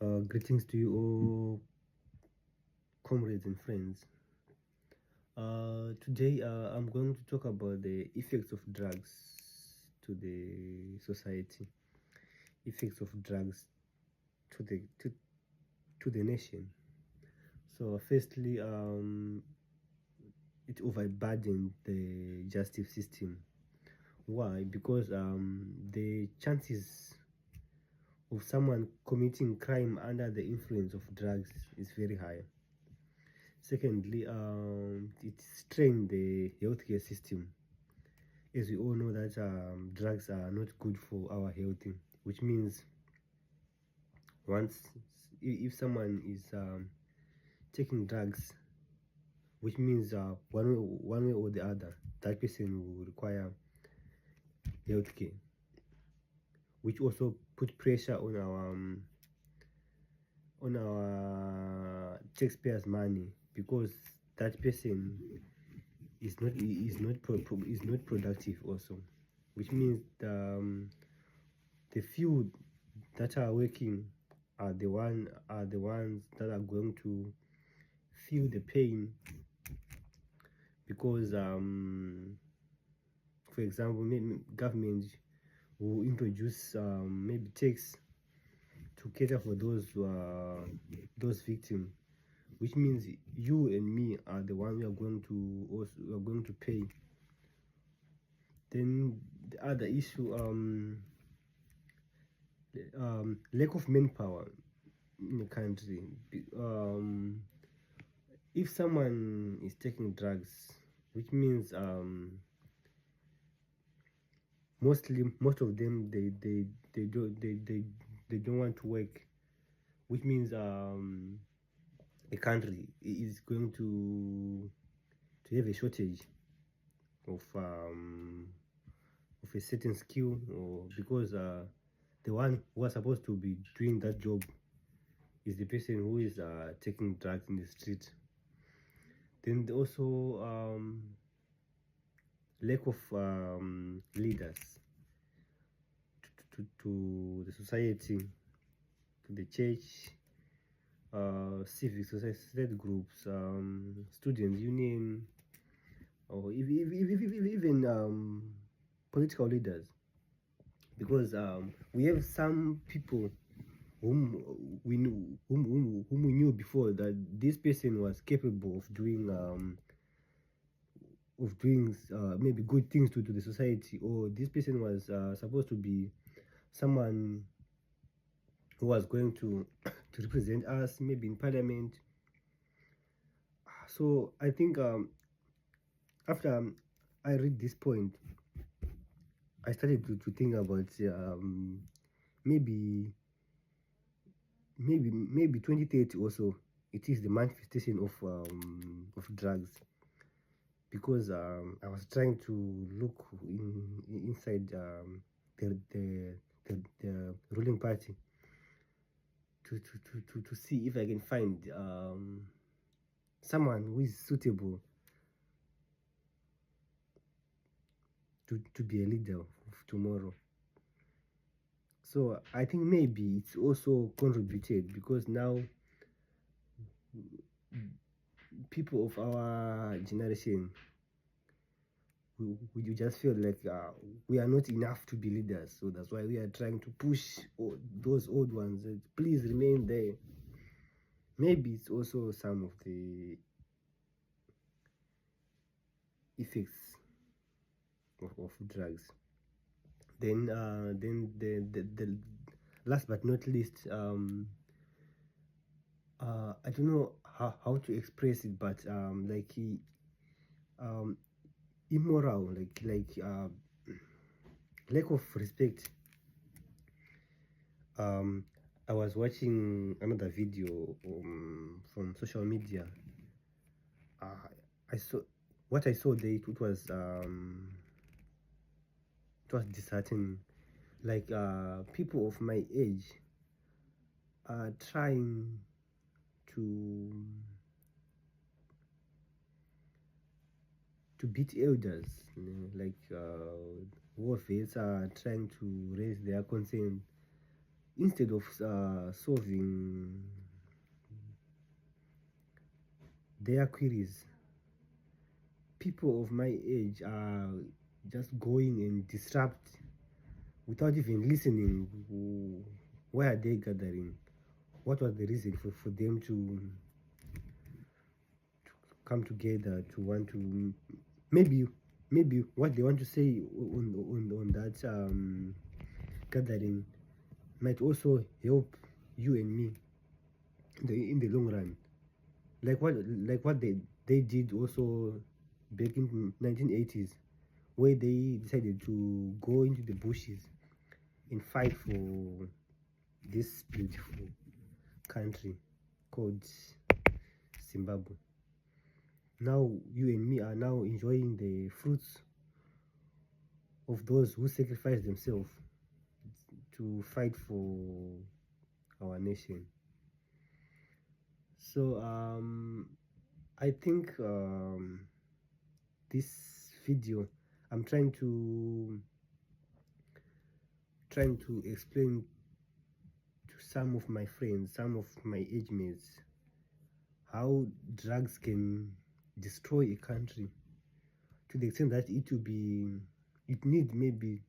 Greetings to you all, comrades and friends. Today, I'm going to talk about the effects of drugs to the society, effects of drugs to the nation. So, firstly, it overburdened the justice system. Why? Because the chances of someone committing crime under the influence of drugs is very high. Secondly, it strained the healthcare system. As we all know that drugs are not good for our health, which means once if someone is taking drugs, which means one way or the other, that person will require healthcare, which also put pressure on our taxpayers' money because that person is not productive also, which means the few that are working are the ones that are going to feel the pain because for example, maybe government will introduce maybe tax to cater for those victims, which means you and me are the one we are going to pay. Then the other issue, lack of manpower in the country. If someone is taking drugs, which means most of them they don't want to work, which means a country is going to have a shortage of a certain skill, or because the one who was supposed to be doing that job is the person who is taking drugs in the street. Then also lack of leaders to the society, to the church, civic society groups, student union, or even political leaders, because we have some people whom we knew before that this person was capable of doing maybe good things to the society, or this person was supposed to be someone who was going to to represent us maybe in parliament. So I think after I read this point, I started to think about maybe maybe 2030 also it is the manifestation of drugs, because I was trying to look inside the ruling party to see if I can find someone who is suitable to be a leader of tomorrow. So I think maybe it's also contributed because now people of our generation, we just feel like we are not enough to be leaders. So that's why we are trying to push those old ones that please remain there. Maybe it's also some of the effects of drugs. Then the last but not least, I don't know how to express it, but like um immoral, like lack of respect. I was watching another video from social media. uh, I saw what I saw there. It was disheartening. Like people of my age are trying to beat elders, you know, like warfares are trying to raise their concern instead of solving their queries, people of my age are just going and disrupt without even listening. Why are they gathering? What was the reason for them to come together, to want to maybe what they want to say on that gathering might also help you and me in the long run, like what they did also back in 1980s, where they decided to go into the bushes and fight for this beautiful country called Zimbabwe. Now you and me are now enjoying the fruits of those who sacrificed themselves to fight for our nation. So I think this video I'm trying to explain to some of my friends, some of my age mates, how drugs can destroy a country to the extent that it need maybe